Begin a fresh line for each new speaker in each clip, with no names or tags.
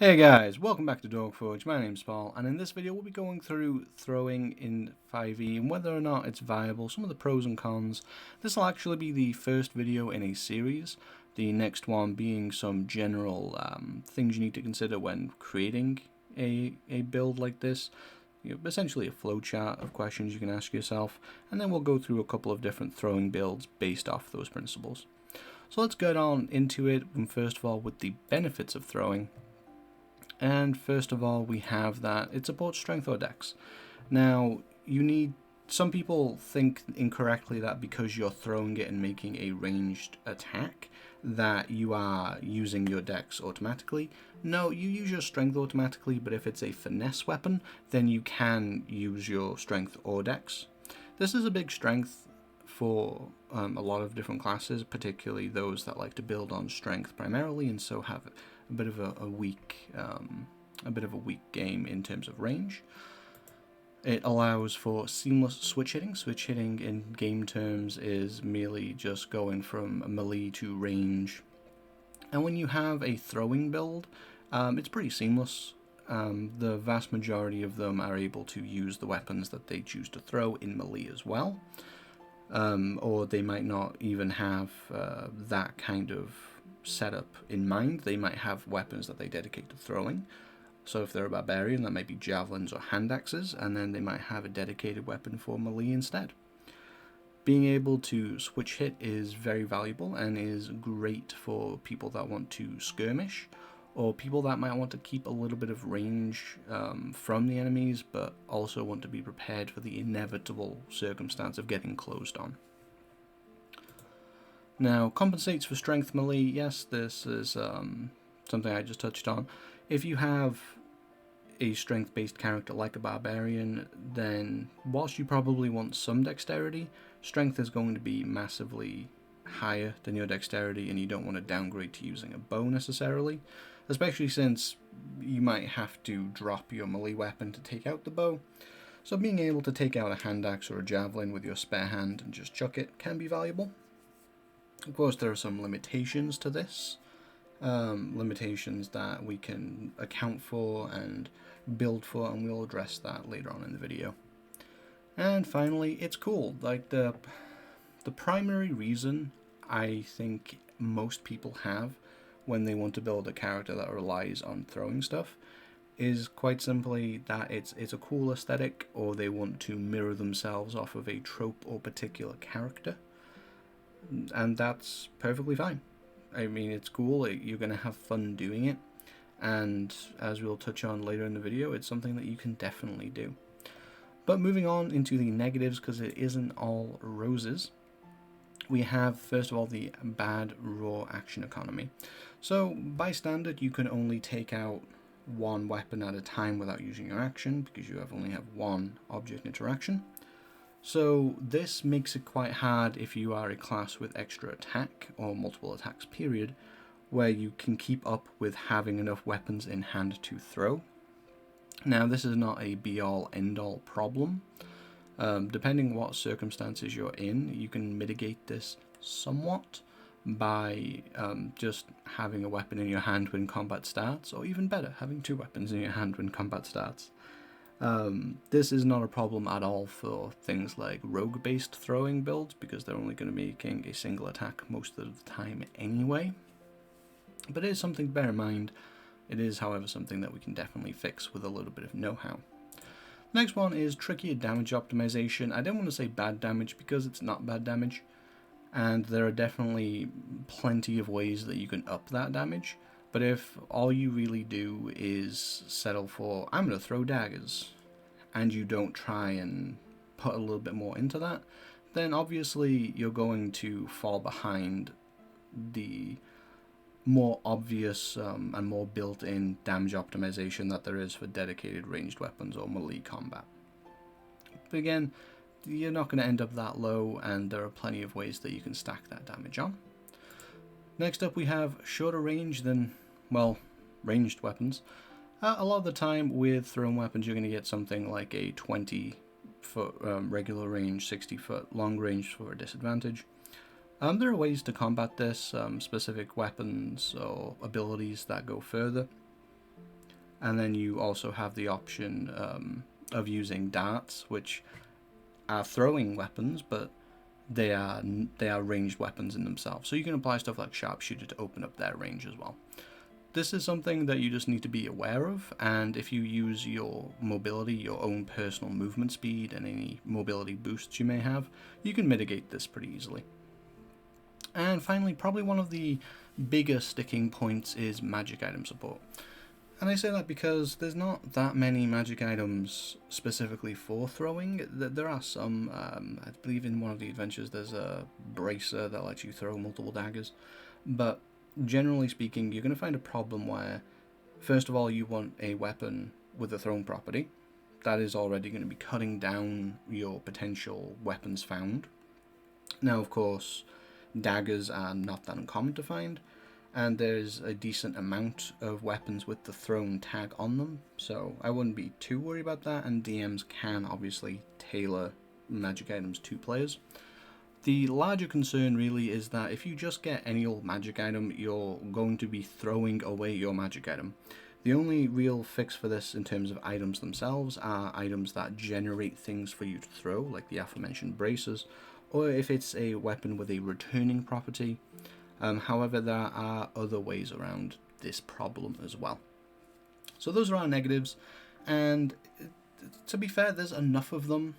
Hey guys, welcome back to Dogforge. My name's Paul, and in this video we'll be going through throwing in 5e and whether or not it's viable, some of the pros and cons. This will actually be the first video in a series, the next one being some general things you need to consider when creating a build like this. Essentially a flowchart of questions you can ask yourself, and then we'll go through a couple of different throwing builds based off those principles. So let's get on into it, and first of all with the benefits of throwing. And first of all, we have that it supports strength or dex. Now, some people think incorrectly that because you're throwing it and making a ranged attack, that you are using your dex automatically. No, you use your strength automatically, but if it's a finesse weapon, then you can use your strength or dex. This is a big strength for a lot of different classes, particularly those that like to build on strength primarily, and so have a bit of a weak game in terms of range. It allows for seamless switch hitting. Switch hitting in game terms is merely just going from melee to range. And when you have a throwing build, it's pretty seamless. The vast majority of them are able to use the weapons that they choose to throw in melee as well. Or they might not even have that kind of setup in mind. They might have weapons that they dedicate to throwing. So if they're a barbarian, that might be javelins or hand axes, and then they might have a dedicated weapon for melee instead. Being able to switch hit is very valuable and is great for people that want to skirmish, or people that might want to keep a little bit of range from the enemies, but also want to be prepared for the inevitable circumstance of getting closed on. Now, compensates for strength melee. Yes, this is something I just touched on. If you have a strength-based character like a barbarian, then whilst you probably want some dexterity, strength is going to be massively higher than your dexterity, and you don't want to downgrade to using a bow necessarily, especially since you might have to drop your melee weapon to take out the bow. So being able to take out a hand axe or a javelin with your spare hand and just chuck it can be valuable. Of course, there are some limitations to this. Limitations that we can account for and build for, and we'll address that later on in the video. And finally, it's cool. Like the primary reason I think most people have when they want to build a character that relies on throwing stuff is quite simply that it's a cool aesthetic, or they want to mirror themselves off of a trope or particular character, and that's perfectly fine. I mean, it's cool, you're going to have fun doing it, and as we'll touch on later in the video, it's something that you can definitely do. But moving on into the negatives, because it isn't all roses, we have, first of all, the bad raw action economy. So, by standard, you can only take out one weapon at a time without using your action, because you only have one object interaction. So this makes it quite hard if you are a class with extra attack, or multiple attacks period, where you can keep up with having enough weapons in hand to throw. Now, this is not a be-all, end-all problem. Depending what circumstances you're in, you can mitigate this somewhat by just having a weapon in your hand when combat starts, or even better, having two weapons in your hand when combat starts. This is not a problem at all for things like rogue-based throwing builds, because they're only going to be making a single attack most of the time anyway. But it is something to bear in mind. It is, however, something that we can definitely fix with a little bit of know-how. Next one is trickier damage optimization. I don't want to say bad damage, because it's not bad damage, and there are definitely plenty of ways that you can up that damage. But if all you really do is settle for, I'm going to throw daggers, and you don't try and put a little bit more into that, then obviously you're going to fall behind the more obvious and more built-in damage optimization that there is for dedicated ranged weapons or melee combat. But again, you're not going to end up that low, and there are plenty of ways that you can stack that damage on. Next up, we have shorter range than, well, ranged weapons. A lot of the time with thrown weapons, you're going to get something like a 20-foot regular range, 60-foot long range for a disadvantage. There are ways to combat this, specific weapons or abilities that go further. And then you also have the option of using darts, which are throwing weapons, but they are ranged weapons in themselves. So you can apply stuff like sharpshooter to open up their range as well. This is something that you just need to be aware of, and if you use your mobility, your own personal movement speed, and any mobility boosts you may have, you can mitigate this pretty easily. And finally, probably one of the bigger sticking points is magic item support. And I say that because there's not that many magic items specifically for throwing. There are some. I believe in one of the adventures there's a bracer that lets you throw multiple daggers. But generally speaking, you're going to find a problem where, first of all, you want a weapon with a thrown property. That is already going to be cutting down your potential weapons found. Now, of course, daggers are not that uncommon to find, and there's a decent amount of weapons with the thrown tag on them, so I wouldn't be too worried about that, and DMs can obviously tailor magic items to players. The larger concern really is that if you just get any old magic item, you're going to be throwing away your magic item. The only real fix for this in terms of items themselves are items that generate things for you to throw, like the aforementioned bracers, or if it's a weapon with a returning property. However, there are other ways around this problem as well. So those are our negatives, and to be fair, there's enough of them,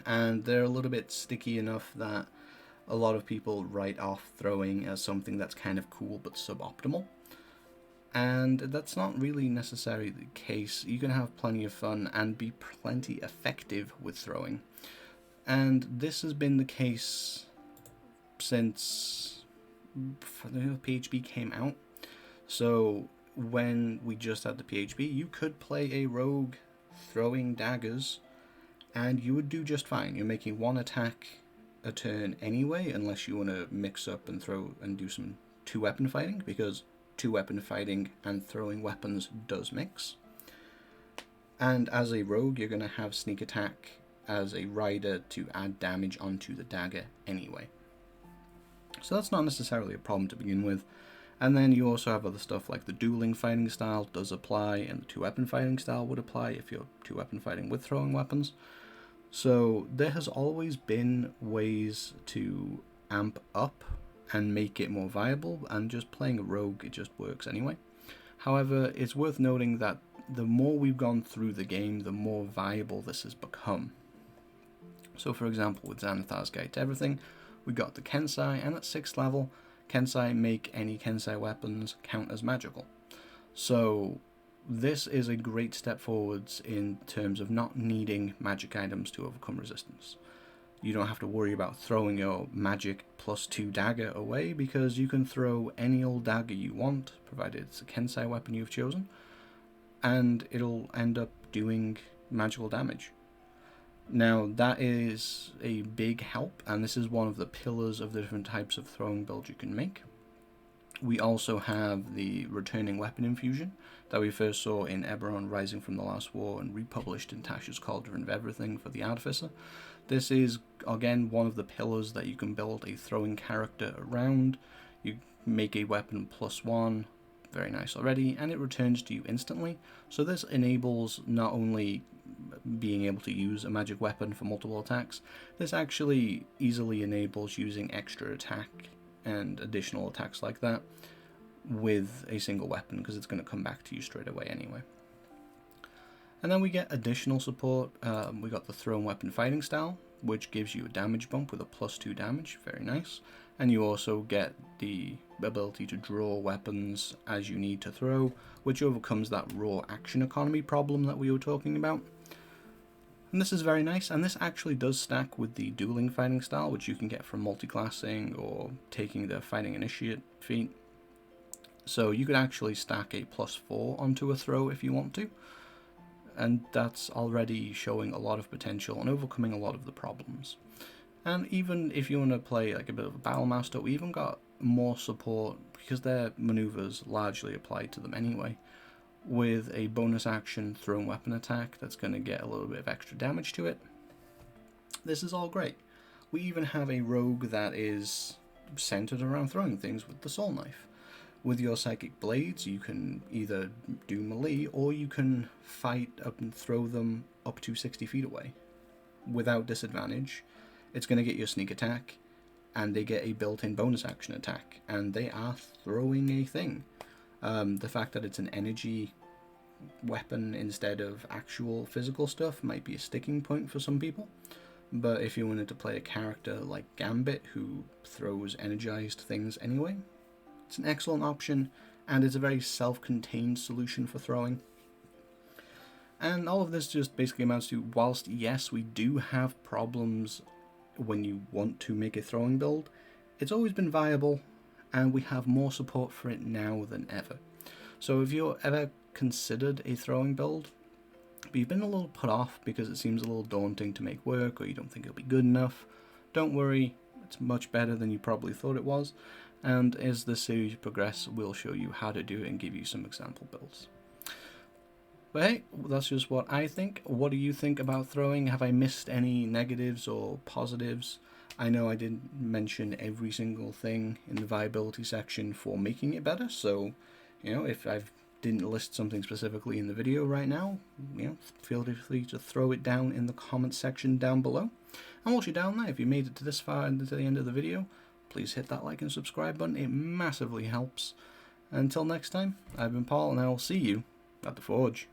and they're a little bit sticky enough that a lot of people write off throwing as something that's kind of cool but suboptimal. And that's not really necessarily the case. You can have plenty of fun and be plenty effective with throwing. And this has been the case since the PHB came out. So when we just had the PHB, you could play a rogue throwing daggers and you would do just fine. You're making one attack a turn anyway, unless you want to mix up and throw and do some two weapon fighting, because two weapon fighting and throwing weapons does mix. And as a rogue, you're going to have sneak attack as a rider to add damage onto the dagger anyway. So that's not necessarily a problem to begin with. And then you also have other stuff like the dueling fighting style does apply, and the two-weapon fighting style would apply if you're two-weapon fighting with throwing weapons. So there has always been ways to amp up and make it more viable, and just playing a rogue, it just works anyway. However, it's worth noting that the more we've gone through the game, the more viable this has become. So for example, with Xanathar's Guide to Everything, we got the Kensei, and at 6th level, Kensei make any Kensei weapons count as magical. So this is a great step forwards in terms of not needing magic items to overcome resistance. You don't have to worry about throwing your magic +2 dagger away, because you can throw any old dagger you want, provided it's a Kensei weapon you've chosen, and it'll end up doing magical damage. Now, that is a big help, and this is one of the pillars of the different types of throwing builds you can make. We also have the returning weapon infusion that we first saw in Eberron Rising from the Last War and republished in Tasha's Cauldron of Everything for the Artificer. This is, again, one of the pillars that you can build a throwing character around. You make a weapon +1, very nice already, and it returns to you instantly. So this enables not only being able to use a magic weapon for multiple attacks, this actually easily enables using extra attack and additional attacks like that with a single weapon, because it's going to come back to you straight away anyway. And then we get additional support. We got the thrown weapon fighting style, which gives you a damage bump with a +2 damage, very nice. And you also get the ability to draw weapons as you need to throw, which overcomes that raw action economy problem that we were talking about. And this is very nice, and this actually does stack with the dueling fighting style, which you can get from multiclassing or taking the fighting initiate feat. So you could actually stack a +4 onto a throw if you want to, and that's already showing a lot of potential and overcoming a lot of the problems. And even if you want to play like a bit of a battle master, we even got more support, because their maneuvers largely apply to them anyway, with a bonus action thrown weapon attack that's going to get a little bit of extra damage to it. This is all great. We even have a rogue that is centered around throwing things with the soul knife, With your Psychic Blades, you can either do melee or you can fight up and throw them up to 60 feet away without disadvantage. It's going to get your sneak attack, and they get a built-in bonus action attack, and they are throwing a thing. The fact that it's an energy weapon instead of actual physical stuff might be a sticking point for some people, but if you wanted to play a character like Gambit who throws energized things anyway, it's an excellent option, and it's a very self-contained solution for throwing. And all of this just basically amounts to, whilst yes, we do have problems when you want to make a throwing build, it's always been viable, and we have more support for it now than ever. So if you're ever considered a throwing build, but you've been a little put off because it seems a little daunting to make work, or you don't think it'll be good enough, don't worry, it's much better than you probably thought it was. And as the series progresses, we'll show you how to do it and give you some example builds. But hey, that's just what I think. What do you think about throwing? Have I missed any negatives or positives? I know I didn't mention every single thing in the viability section for making it better, so, you know, if I didn't list something specifically in the video right now, you know, feel free to throw it down in the comment section down below. And whilst you're down there, if you made it to this far into the end of the video, please hit that like and subscribe button, it massively helps. Until next time, I've been Paul, and I will see you at the Forge.